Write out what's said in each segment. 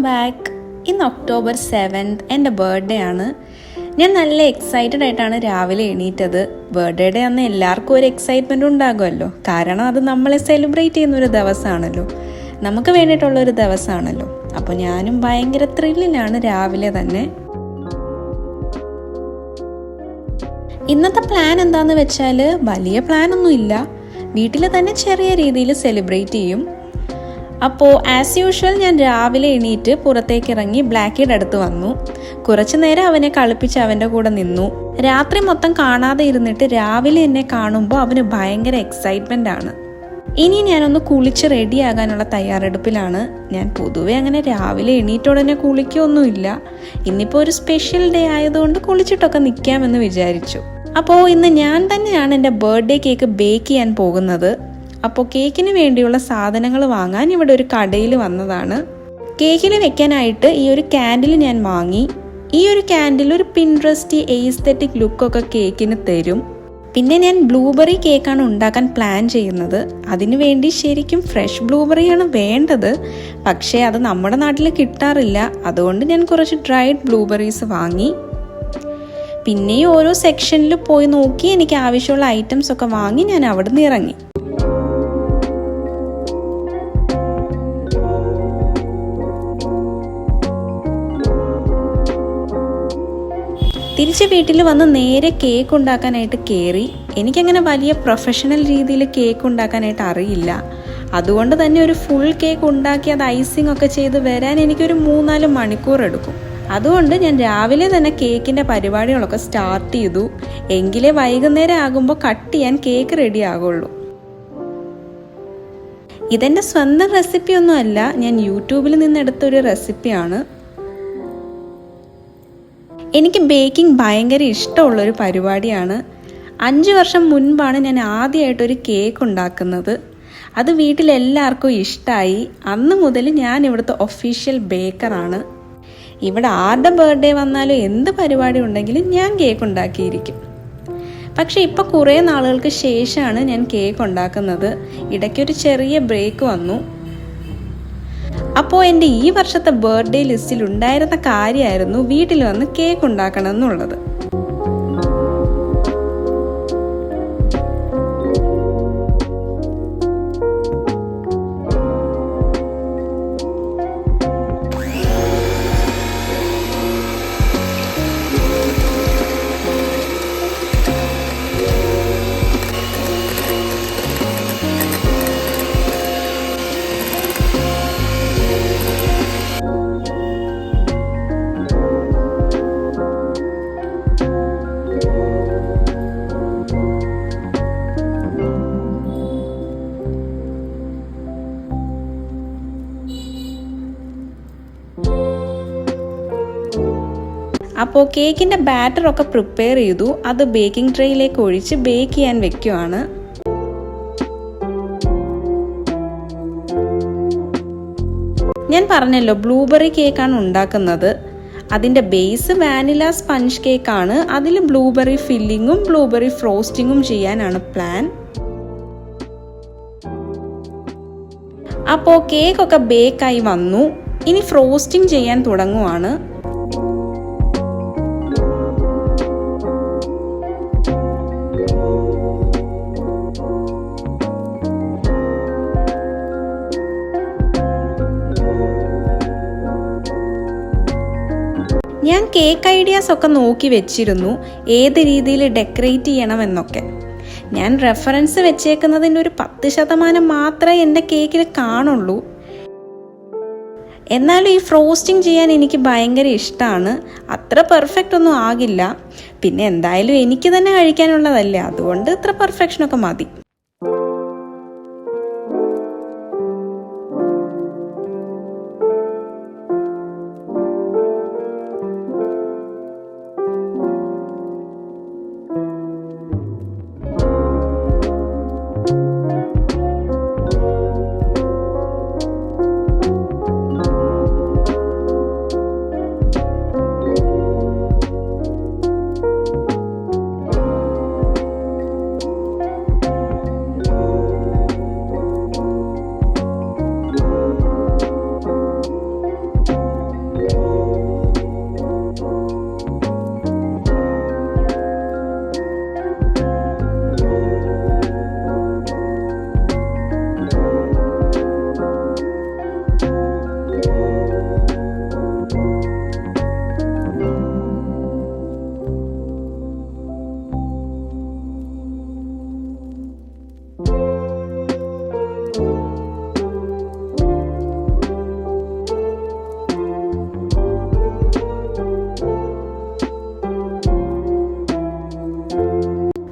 Back. ഇന്ന് October 7th എൻ്റെ birthday ആണ്. ഞാൻ നല്ല എക്സൈറ്റഡ് ആയിട്ടാണ് രാവിലെ എണീറ്റത്. ബർത്ത്ഡേ അന്ന് എല്ലാവർക്കും ഒരു എക്സൈറ്റ്മെൻറ്റ് ഉണ്ടാകുമല്ലോ, കാരണം അത് നമ്മളെ സെലിബ്രേറ്റ് ചെയ്യുന്നൊരു ദിവസമാണല്ലോ, നമുക്ക് വേണ്ടിയിട്ടുള്ളൊരു ദിവസമാണല്ലോ. അപ്പോൾ ഞാനും ഭയങ്കര ത്രില്ലിലാണ് രാവിലെ തന്നെ. ഇന്നത്തെ പ്ലാൻ എന്താണെന്ന് വെച്ചാൽ വലിയ പ്ലാനൊന്നുമില്ല, വീട്ടിൽ തന്നെ ചെറിയ രീതിയിൽ സെലിബ്രേറ്റ് ചെയ്യും. അപ്പോൾ ആസ് യൂഷ്വൽ ഞാൻ രാവിലെ എണീറ്റ് പുറത്തേക്ക് ഇറങ്ങി ബ്ലാക്കിയുടെ അടുത്ത് വന്നു. കുറച്ചു നേരം അവനെ കളിപ്പിച്ച് അവൻ്റെ കൂടെ നിന്നു. രാത്രി മൊത്തം കാണാതെ ഇരുന്നിട്ട് രാവിലെ എന്നെ കാണുമ്പോൾ അവന് ഭയങ്കര എക്സൈറ്റ്മെൻ്റ് ആണ്. ഇനി ഞാനൊന്ന് കുളിച്ച് റെഡിയാകാനുള്ള തയ്യാറെടുപ്പിലാണ്. ഞാൻ പൊതുവെ അങ്ങനെ രാവിലെ എണീറ്റ ഉടനെ കുളിക്കൊന്നുമില്ല. ഇന്നിപ്പോൾ ഒരു സ്പെഷ്യൽ ഡേ ആയതുകൊണ്ട് കുളിച്ചിട്ടൊക്കെ നിൽക്കാമെന്ന് വിചാരിച്ചു. അപ്പോൾ ഇന്ന് ഞാൻ തന്നെയാണ് എൻ്റെ ബർത്ത്ഡേ കേക്ക് ബേക്ക് ചെയ്യാൻ പോകുന്നത്. അപ്പോൾ കേക്കിന് വേണ്ടിയുള്ള സാധനങ്ങൾ വാങ്ങാൻ ഇവിടെ ഒരു കടയിൽ വന്നതാണ്. കേക്കിൽ വെക്കാനായിട്ട് ഈ ഒരു കാൻഡിൽ ഞാൻ വാങ്ങി. ഈ ഒരു കാൻഡിൽ ഒരു പിൻട്രസ്റ്റി എയ്സ്തെറ്റിക് ലുക്കൊക്കെ കേക്കിന് തരും. പിന്നെ ഞാൻ ബ്ലൂബെറി കേക്കാണ് ഉണ്ടാക്കാൻ പ്ലാൻ ചെയ്യുന്നത്. അതിനു വേണ്ടി ശരിക്കും ഫ്രഷ് ബ്ലൂബെറിയാണ് വേണ്ടത്, പക്ഷേ അത് നമ്മുടെ നാട്ടിൽ കിട്ടാറില്ല. അതുകൊണ്ട് ഞാൻ കുറച്ച് ഡ്രൈഡ് ബ്ലൂബെറീസ് വാങ്ങി. പിന്നെയും ഓരോ സെക്ഷനിൽ പോയി നോക്കി എനിക്ക് ആവശ്യമുള്ള ഐറ്റംസ് ഒക്കെ വാങ്ങി ഞാൻ അവിടെ നിന്ന് ഇറങ്ങി. തിരിച്ച് വീട്ടിൽ വന്ന് നേരെ കേക്ക് ഉണ്ടാക്കാനായിട്ട് കയറി. എനിക്കങ്ങനെ വലിയ പ്രൊഫഷണൽ രീതിയിൽ കേക്ക് ഉണ്ടാക്കാനായിട്ട് അറിയില്ല. അതുകൊണ്ട് തന്നെ ഒരു ഫുൾ കേക്ക് ഉണ്ടാക്കി അത് ഐസിങ് ഒക്കെ ചെയ്ത് വരാൻ എനിക്കൊരു 3-4 മണിക്കൂർ എടുക്കും. അതുകൊണ്ട് ഞാൻ രാവിലെ തന്നെ കേക്കിൻ്റെ പരിപാടികളൊക്കെ സ്റ്റാർട്ട് ചെയ്തു. എങ്കിലേ വൈകുന്നേരം ആകുമ്പോൾ കട്ട് ചെയ്യാൻ കേക്ക് റെഡി ആകുള്ളൂ. ഇതെൻ്റെ സ്വന്തം റെസിപ്പിയൊന്നും അല്ല, ഞാൻ യൂട്യൂബിൽ നിന്നെടുത്തൊരു റെസിപ്പിയാണ്. എനിക്ക് ബേക്കിംഗ് ഭയങ്കര ഇഷ്ടമുള്ളൊരു പരിപാടിയാണ്. 5 വർഷം മുൻപാണ് ഞാൻ ആദ്യമായിട്ടൊരു കേക്ക് ഉണ്ടാക്കുന്നത്. അത് വീട്ടിലെല്ലാവർക്കും ഇഷ്ടമായി. അന്ന് മുതൽ ഞാൻ ഇവിടുത്തെ ഒഫീഷ്യൽ ബേക്കറാണ്. ഇവിടെ ആരുടെ ബർത്ത്ഡേ വന്നാലും എന്ത് പരിപാടി ഉണ്ടെങ്കിലും ഞാൻ കേക്ക് ഉണ്ടാക്കിയിരിക്കും. പക്ഷെ ഇപ്പോൾ കുറേ നാളുകൾക്ക് ശേഷമാണ് ഞാൻ കേക്ക് ഉണ്ടാക്കുന്നത്. ഇടയ്ക്കൊരു ചെറിയ ബ്രേക്ക് വന്നു. അപ്പോൾ എൻ്റെ ഈ വർഷത്തെ ബർത്ത്ഡേ ലിസ്റ്റിൽ ഉണ്ടായിരുന്ന കാര്യമായിരുന്നു വീട്ടിൽ വന്ന് കേക്ക് ഉണ്ടാക്കണം എന്നുള്ളത്. അപ്പോൾ കേക്കിൻ്റെ ബാറ്ററൊക്കെ പ്രിപ്പയർ ചെയ്തു. അത് ബേക്കിംഗ് ട്രേയിലേക്ക് ഒഴിച്ച് ബേക്ക് ചെയ്യാൻ വെക്കുവാണ്. ഞാൻ പറഞ്ഞല്ലോ ബ്ലൂബെറി കേക്കാണ് ഉണ്ടാക്കുന്നത്. അതിൻ്റെ ബേസ് വാനില സ്പഞ്ച് കേക്കാണ്. അതിൽ ബ്ലൂബെറി ഫില്ലിങ്ങും ബ്ലൂബെറി ഫ്രോസ്റ്റിങ്ങും ചെയ്യാനാണ് പ്ലാൻ. അപ്പോൾ കേക്കൊക്കെ ബേക്കായി വന്നു. ഇനി ഫ്രോസ്റ്റിംഗ് ചെയ്യാൻ തുടങ്ങുവാണ്. ഞാൻ കേക്ക് ഐഡിയാസ് ഒക്കെ നോക്കി വെച്ചിരുന്നു, ഏത് രീതിയിൽ ഡെക്കറേറ്റ് ചെയ്യണമെന്നൊക്കെ. ഞാൻ റെഫറൻസ് വെച്ചേക്കുന്നതിൻ്റെ ഒരു 10% മാത്രമേ എൻ്റെ കേക്കിൽ കാണുള്ളൂ. എന്നാലും ഈ ഫ്രോസ്റ്റിംഗ് ചെയ്യാൻ എനിക്ക് ഭയങ്കര ഇഷ്ടമാണ്. അത്ര പെർഫെക്റ്റ് ഒന്നും ആകില്ല, പിന്നെ എന്തായാലും എനിക്ക് തന്നെ കഴിക്കാനുള്ളതല്ലേ, അതുകൊണ്ട് ഇത്ര പെർഫെക്ഷനൊക്കെ മതി.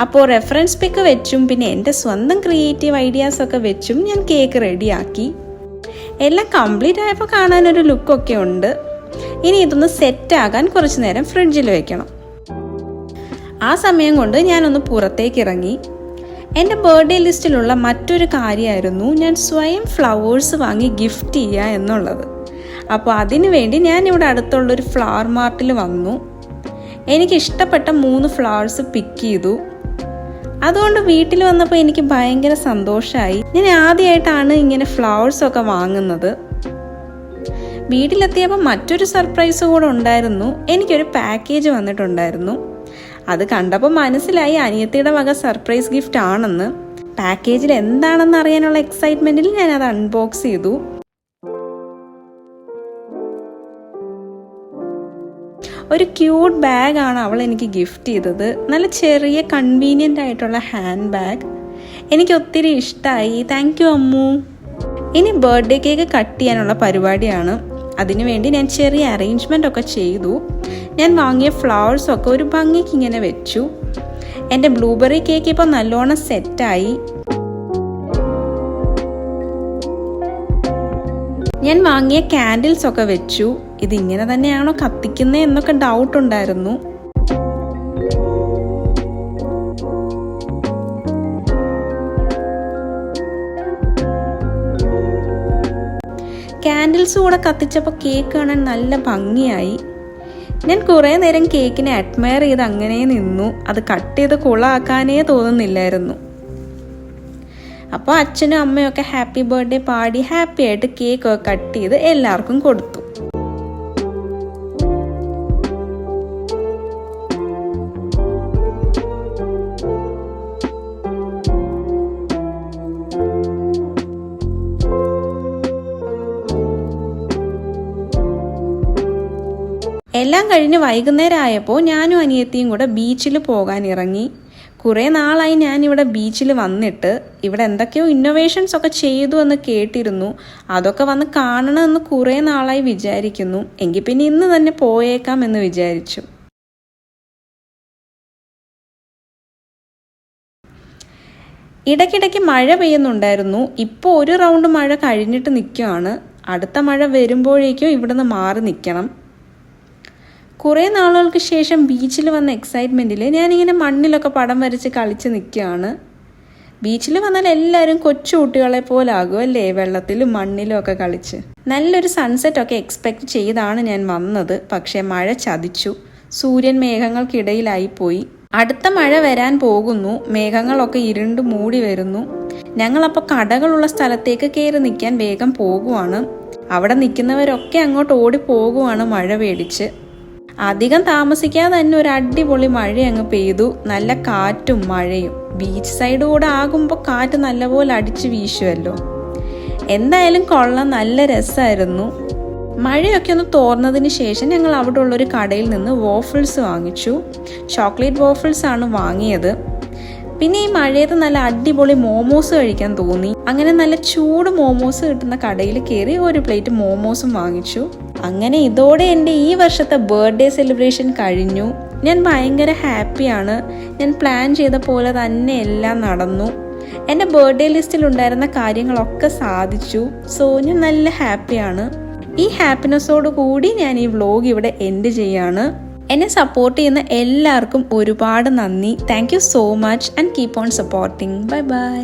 അപ്പോൾ റെഫറൻസ് പിക്ക് വെച്ചും പിന്നെ എൻ്റെ സ്വന്തം ക്രിയേറ്റീവ് ഐഡിയാസൊക്കെ വെച്ചും ഞാൻ കേക്ക് റെഡിയാക്കി. എല്ലാം കംപ്ലീറ്റ് ആയപ്പോൾ കാണാനൊരു ലുക്കൊക്കെ ഉണ്ട്. ഇനി ഇതൊന്ന് സെറ്റാകാൻ കുറച്ച് നേരം ഫ്രിഡ്ജിൽ വെക്കണം. ആ സമയം കൊണ്ട് ഞാനൊന്ന് പുറത്തേക്ക് ഇറങ്ങി. എൻ്റെ ബർത്ത്ഡേ ലിസ്റ്റിലുള്ള മറ്റൊരു കാര്യമായിരുന്നു ഞാൻ സ്വയം ഫ്ലവേഴ്സ് വാങ്ങി ഗിഫ്റ്റ് ചെയ്യുക എന്നുള്ളത്. അപ്പോൾ അതിനു വേണ്ടി ഞാനിവിടെ അടുത്തുള്ളൊരു ഫ്ലവർ മാർട്ടിൽ വന്നു. എനിക്കിഷ്ടപ്പെട്ട 3 ഫ്ലവേഴ്സ് പിക്ക് ചെയ്തു. അതുകൊണ്ട് വീട്ടിൽ വന്നപ്പോൾ എനിക്ക് ഭയങ്കര സന്തോഷമായി. ഞാൻ ആദ്യമായിട്ടാണ് ഇങ്ങനെ ഫ്ലവേഴ്സൊക്കെ വാങ്ങുന്നത്. വീട്ടിലെത്തിയപ്പോൾ മറ്റൊരു സർപ്രൈസ് കൂടെ ഉണ്ടായിരുന്നു. എനിക്കൊരു പാക്കേജ് വന്നിട്ടുണ്ടായിരുന്നു. അത് കണ്ടപ്പോൾ മനസ്സിലായി അനിയത്തിയുടെ വക സർപ്രൈസ് ഗിഫ്റ്റ് ആണെന്ന്. പാക്കേജിൽ എന്താണെന്ന് അറിയാനുള്ള എക്സൈറ്റ്മെൻറ്റിൽ ഞാനത് അൺബോക്സ് ചെയ്തു. ഒരു ക്യൂട്ട് ബാഗാണ് അവൾ എനിക്ക് ഗിഫ്റ്റ് ചെയ്തത്. നല്ല ചെറിയ കൺവീനിയൻ്റ് ആയിട്ടുള്ള ഹാൻഡ് ബാഗ്. എനിക്ക് ഒത്തിരി ഇഷ്ടമായി. Thank you Ammu. ഇനി ബർത്ത്ഡേ കേക്ക് കട്ട് ചെയ്യാനുള്ള പരിപാടിയാണ്. അതിനുവേണ്ടി ഞാൻ ചെറിയ അറേഞ്ച്മെൻ്റ് ഒക്കെ ചെയ്തു. ഞാൻ വാങ്ങിയ ഫ്ലവേഴ്സൊക്കെ ഒരു ഭംഗിക്ക് ഇങ്ങനെ വെച്ചു. എൻ്റെ ബ്ലൂബെറി കേക്ക് ഇപ്പോൾ നല്ലോണം സെറ്റായി. ഞാൻ വാങ്ങിയ ക്യാൻഡിൽസ് ഒക്കെ വെച്ചു. ഇതിങ്ങനെ തന്നെയാണോ കത്തിക്കുന്നത് എന്നൊക്കെ ഡൗട്ട് ഉണ്ടായിരുന്നു. ക്യാൻഡിൽസ് കൂടെ കത്തിച്ചപ്പോൾ കേക്ക് കാണാൻ നല്ല ഭംഗിയായി. ഞാൻ കുറേ നേരം കേക്കിനെ അഡ്മയർ ചെയ്ത് അങ്ങനെ നിന്നു. അത് കട്ട് ചെയ്ത് കുളമാക്കാനേ തോന്നുന്നില്ലായിരുന്നു. അപ്പോൾ അച്ഛനും അമ്മയും ഒക്കെ ഹാപ്പി ബർത്ത്ഡേ പാടി ഹാപ്പി ആയിട്ട് കേക്കൊക്കെ കട്ട് ചെയ്ത് എല്ലാവർക്കും കൊടുത്തു. എല്ലാം കഴിഞ്ഞ് വൈകുന്നേരം ആയപ്പോൾ ഞാനും അനിയത്തിയും കൂടെ ബീച്ചിൽ പോകാൻ ഇറങ്ങി. കുറേ നാളായി ഞാനിവിടെ ബീച്ചിൽ വന്നിട്ട്. ഇവിടെ എന്തൊക്കെയോ ഇന്നോവേഷൻസ് ഒക്കെ ചെയ്തു എന്ന് കേട്ടിരുന്നു. അതൊക്കെ വന്ന് കാണണമെന്ന് കുറേ നാളായി വിചാരിക്കുന്നു. എങ്കിൽ പിന്നെ ഇന്ന് തന്നെ പോയേക്കാം എന്ന് വിചാരിച്ചു. ഇടയ്ക്കിടയ്ക്ക് മഴ പെയ്യുന്നുണ്ടായിരുന്നു. ഇപ്പോൾ ഒരു റൗണ്ട് മഴ കഴിഞ്ഞിട്ട് നിൽക്കുകയാണ്. അടുത്ത മഴ വരുമ്പോഴേക്കും ഇവിടുന്ന് മാറി നിൽക്കണം. കുറേ നാളുകൾക്ക് ശേഷം ബീച്ചിൽ വന്ന എക്സൈറ്റ്മെൻറ്റിൽ ഞാനിങ്ങനെ മണ്ണിലൊക്കെ പടം വരച്ച് കളിച്ച് നിൽക്കുകയാണ്. ബീച്ചിൽ വന്നാൽ എല്ലാവരും കൊച്ചു കുട്ടികളെ പോലാകും അല്ലേ, വെള്ളത്തിലും മണ്ണിലും ഒക്കെ കളിച്ച്. നല്ലൊരു സൺസെറ്റൊക്കെ എക്സ്പെക്റ്റ് ചെയ്താണ് ഞാൻ വന്നത്. പക്ഷേ മഴ ചതിച്ചു. സൂര്യൻ മേഘങ്ങൾക്കിടയിലായിപ്പോയി. അടുത്ത മഴ വരാൻ പോകുന്നു. മേഘങ്ങളൊക്കെ ഇരുണ്ട് മൂടി വരുന്നു. ഞങ്ങളപ്പോൾ കടകളുള്ള സ്ഥലത്തേക്ക് കയറി നിൽക്കാൻ വേഗം പോകുവാണ്. അവിടെ നിൽക്കുന്നവരൊക്കെ അങ്ങോട്ട് ഓടി പോകുവാണ് മഴ പേടിച്ച്. അധികം താമസിക്കാതെ തന്നെ ഒരു അടിപൊളി മഴ അങ്ങ് പെയ്തു. നല്ല കാറ്റും മഴയും. ബീച്ച് സൈഡ് കൂടെ ആകുമ്പോൾ കാറ്റ് നല്ലപോലെ അടിച്ച് വീശുമല്ലോ. എന്തായാലും കൊള്ളാം, നല്ല രസമായിരുന്നു. മഴയൊക്കെ ഒന്ന് തോർന്നതിന് ശേഷം ഞങ്ങൾ അവിടെ ഉള്ളൊരു കടയിൽ നിന്ന് വോഫിൾസ് വാങ്ങിച്ചു. ചോക്ലേറ്റ് വോഫിൾസ് ആണ് വാങ്ങിയത്. പിന്നെ ഈ മഴയത്ത് നല്ല അടിപൊളി മോമോസ് കഴിക്കാൻ തോന്നി. അങ്ങനെ നല്ല ചൂട് മോമോസ് കിട്ടുന്ന കടയിൽ കയറി ഒരു പ്ലേറ്റ് മോമോസും വാങ്ങിച്ചു. അങ്ങനെ ഇതോടെ എൻ്റെ ഈ വർഷത്തെ ബർത്ത്ഡേ സെലിബ്രേഷൻ കഴിഞ്ഞു. ഞാൻ ഭയങ്കര ഹാപ്പിയാണ്. ഞാൻ പ്ലാൻ ചെയ്ത പോലെ തന്നെ എല്ലാം നടന്നു. എൻ്റെ ബർത്ത്ഡേ ലിസ്റ്റിൽ ഉണ്ടായിരുന്ന കാര്യങ്ങളൊക്കെ സാധിച്ചു. സോ ഞാൻ നല്ല ഹാപ്പിയാണ്. ഈ ഹാപ്പിനെസ്സോട് കൂടി ഞാൻ ഈ വ്ലോഗ് ഇവിടെ എൻഡ് ചെയ്യാണ്. എന്നെ സപ്പോർട്ട് ചെയ്യുന്ന എല്ലാവർക്കും ഒരുപാട് നന്ദി. Thank you so much and keep on supporting. Bye bye.